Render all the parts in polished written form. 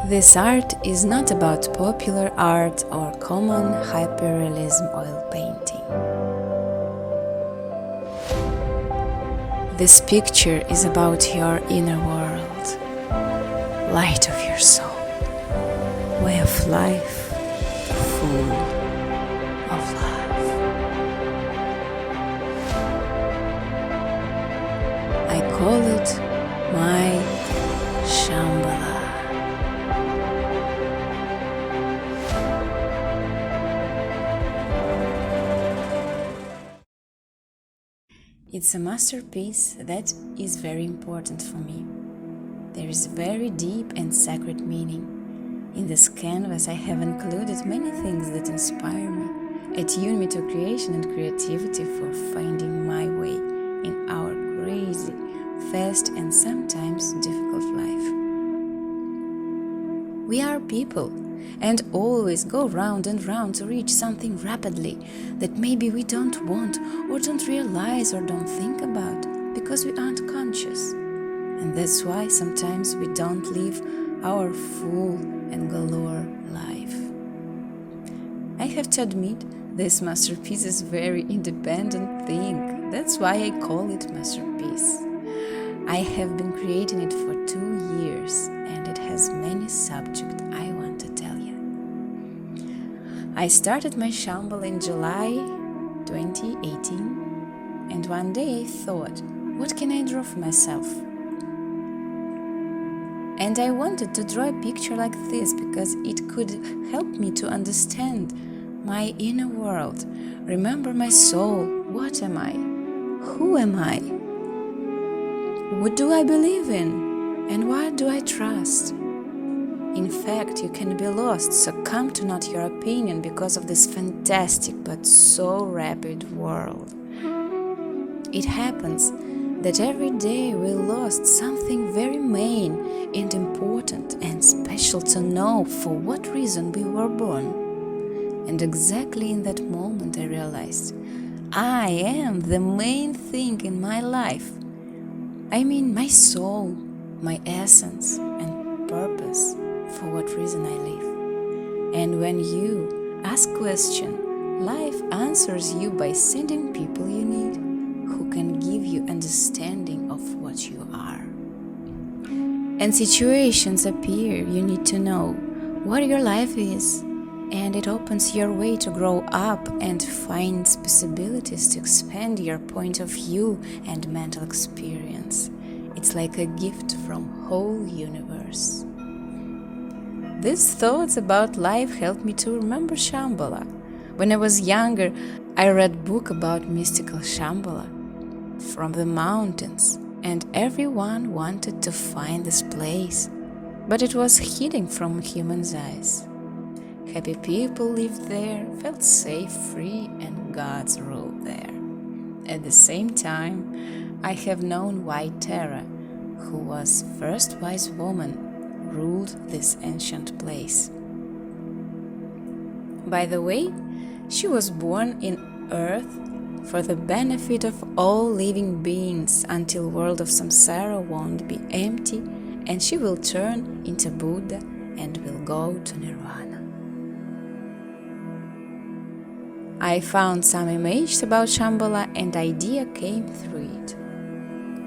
This art is not about popular art or common hyperrealism oil painting. This picture is about your inner world, light of your soul, way of life, full of love. I call it MY SHAMBHALA. It's a masterpiece that is very important for me. There is very deep and sacred meaning. In this canvas I have included many things that inspire me, attune me to creation and creativity for finding my way in our crazy, fast and sometimes difficult life. We are people and always go round and round to reach something rapidly that maybe we don't want or don't realize or don't think about because we aren't conscious. And that's why sometimes we don't live our full and galore life. I have to admit, this masterpiece is a very independent thing. That's why I call it masterpiece. I have been creating it for 2 years and it has many subjects I want to tell you. I started my Shambhala in July 2018 and one day I thought, what can I draw for myself? And I wanted to draw a picture like this because it could help me to understand my inner world, remember my soul, what am I, who am I, what do I believe in, and what do I trust? In fact, you can be lost, succumb to not your opinion because of this fantastic but so rapid world. It happens that every day we lost something very main and important and special to know for what reason we were born. And exactly in that moment I realized I am the main thing in my life. I mean my soul, my essence and purpose, for what reason I live. And when you ask question, life answers you by sending people you need who can give you understanding of what you are. And situations appear, you need to know what your life is, and it opens your way to grow up and find possibilities to expand your point of view and mental experience. It's like a gift from whole universe. These thoughts about life helped me to remember Shambhala. When I was younger, I read book about mystical Shambhala from the mountains, and everyone wanted to find this place, but it was hidden from humans' eyes. Happy people lived there, felt safe, free, and gods ruled there. At the same time, I have known White Tara, who was first wise woman, ruled this ancient place. By the way, she was born in earth for the benefit of all living beings until world of samsara won't be empty and she will turn into Buddha and will go to Nirvana. I found some images about Shambhala and idea came through it.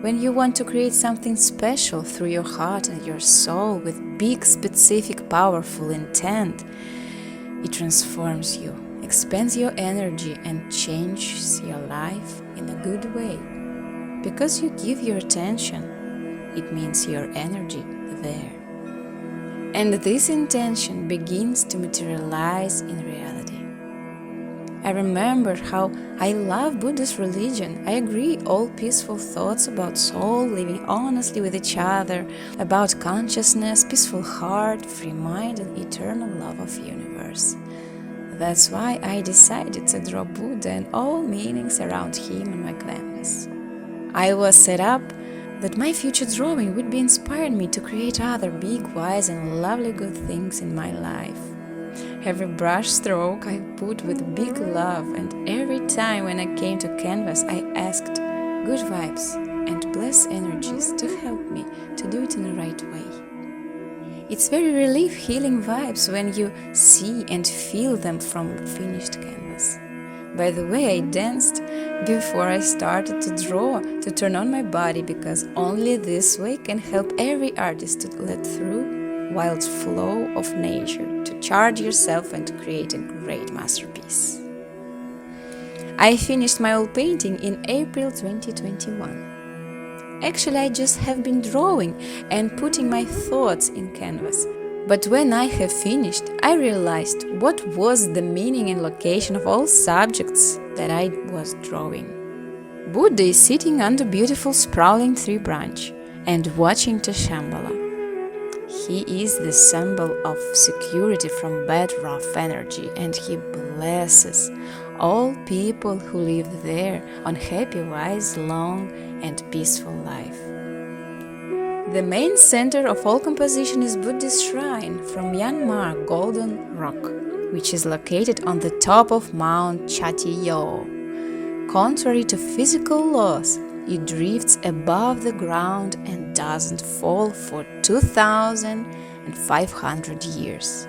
When you want to create something special through your heart and your soul with big, specific, powerful intent, it transforms you, expands your energy and changes your life in a good way. Because you give your attention, it means your energy there. And this intention begins to materialize in reality. I remember how I love Buddhist religion. I agree all peaceful thoughts about soul, living honestly with each other, about consciousness, peaceful heart, free mind and eternal love of universe. That's why I decided to draw Buddha and all meanings around him on my canvas. I was set up that my future drawing would be inspired me to create other big, wise and lovely good things in my life. Every brush stroke I put with big love, and every time when I came to canvas I asked good vibes and blessed energies to help me to do it in the right way. It's very relief healing vibes when you see and feel them from finished canvas. By the way, I danced before I started to draw to turn on my body, because only this way can help every artist to let through wild flow of nature, to charge yourself and create a great masterpiece. I finished my oil painting in April 2021. Actually, I just have been drawing and putting my thoughts in canvas. But when I have finished, I realized what was the meaning and location of all subjects that I was drawing. Buddha is sitting under beautiful sprawling tree branch and watching to Shambhala. He is the symbol of security from bad rough energy, and he blesses all people who live there on happy, wise, long and peaceful life. The main center of all composition is Buddhist shrine from Myanmar Golden Rock, which is located on the top of Mount Chatiyo. Contrary to physical laws, it drifts above the ground and doesn't fall for 2,500 years.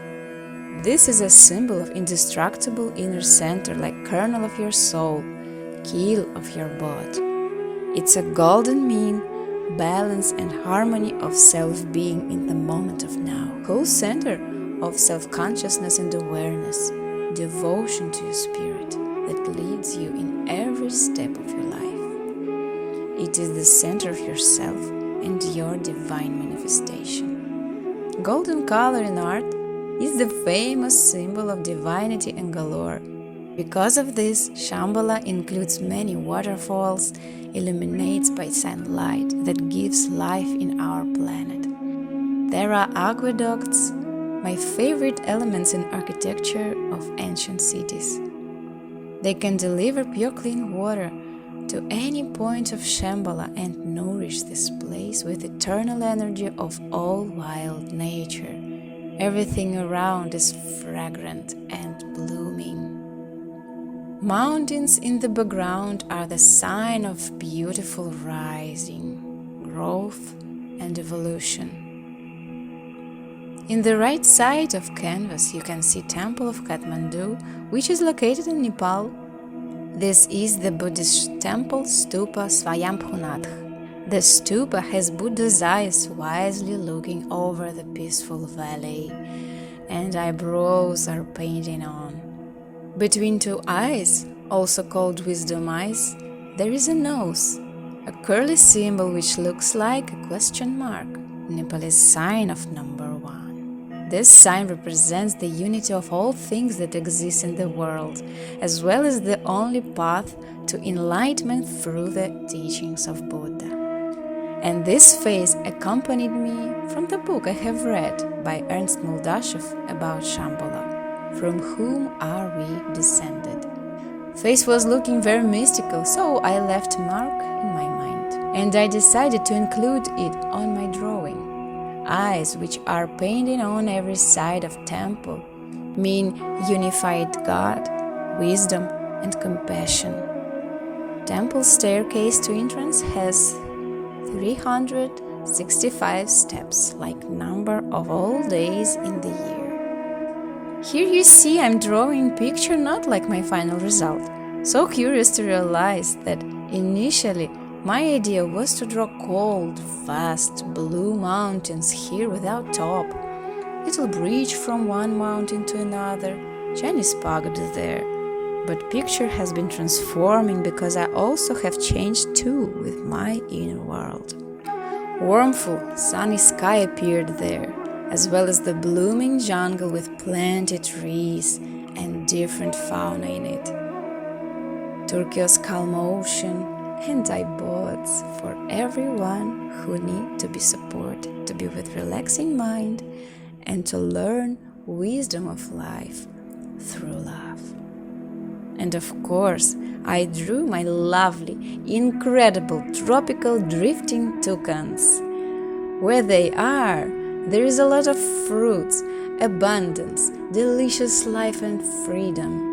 This is a symbol of indestructible inner center, like kernel of your soul, keel of your body. It's a golden mean, balance and harmony of self-being in the moment of now. Whole center of self-consciousness and awareness, devotion to your spirit that leads you in every step of your life. It is the center of yourself and your divine manifestation. Golden color in art is the famous symbol of divinity and galore. Because of this, Shambhala includes many waterfalls, illuminates by sunlight that gives life in our planet. There are aqueducts, my favorite elements in architecture of ancient cities. They can deliver pure clean water to any point of Shambhala and nourish this place with eternal energy of all wild nature. Everything around is fragrant and blooming. Mountains in the background are the sign of beautiful rising, growth and evolution. In the right side of canvas you can see Temple of Kathmandu, which is located in Nepal. This is the Buddhist temple stupa Swayambhunath. The stupa has Buddha's eyes wisely looking over the peaceful valley, and eyebrows are painted on. Between two eyes, also called wisdom eyes, there is a nose, a curly symbol which looks like a question mark, Nepalese sign of number 1. This sign represents the unity of all things that exist in the world, as well as the only path to enlightenment through the teachings of Buddha. And this face accompanied me from the book I have read by Ernst Moldashov about Shambhala, From Whom Are We Descended. Face was looking very mystical, so I left a mark in my mind, and I decided to include it on my drawing. Eyes, which are painted on every side of temple, mean unified God, wisdom and compassion. Temple staircase to entrance has 365 steps, like number of all days in the year. Here you see I'm drawing a picture not like my final result. So curious to realize that initially my idea was to draw cold, vast, blue mountains here without top. Little bridge from one mountain to another, Chinese pagoda there. But picture has been transforming because I also have changed too with my inner world. Warmful, sunny sky appeared there, as well as the blooming jungle with plenty trees and different fauna in it. Turquoise calm ocean and iBoats for everyone who need to be supported, to be with relaxing mind and to learn wisdom of life through love. And of course, I drew my lovely, incredible tropical drifting toucans. Where they are, there is a lot of fruits, abundance, delicious life and freedom.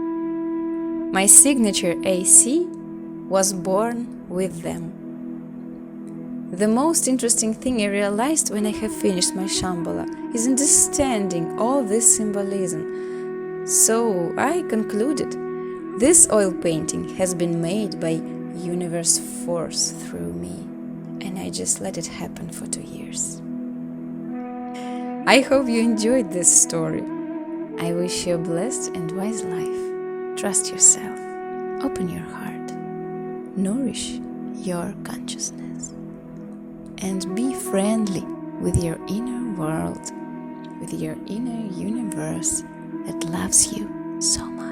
My signature AC was born with them. The most interesting thing I realized when I have finished my Shambhala is understanding all this symbolism. So I concluded, this oil painting has been made by universe force through me, and I just let it happen for 2 years. I hope you enjoyed this story. I wish you a blessed and wise life. Trust yourself, open your heart, nourish your consciousness, and be friendly with your inner world, with your inner universe that loves you so much.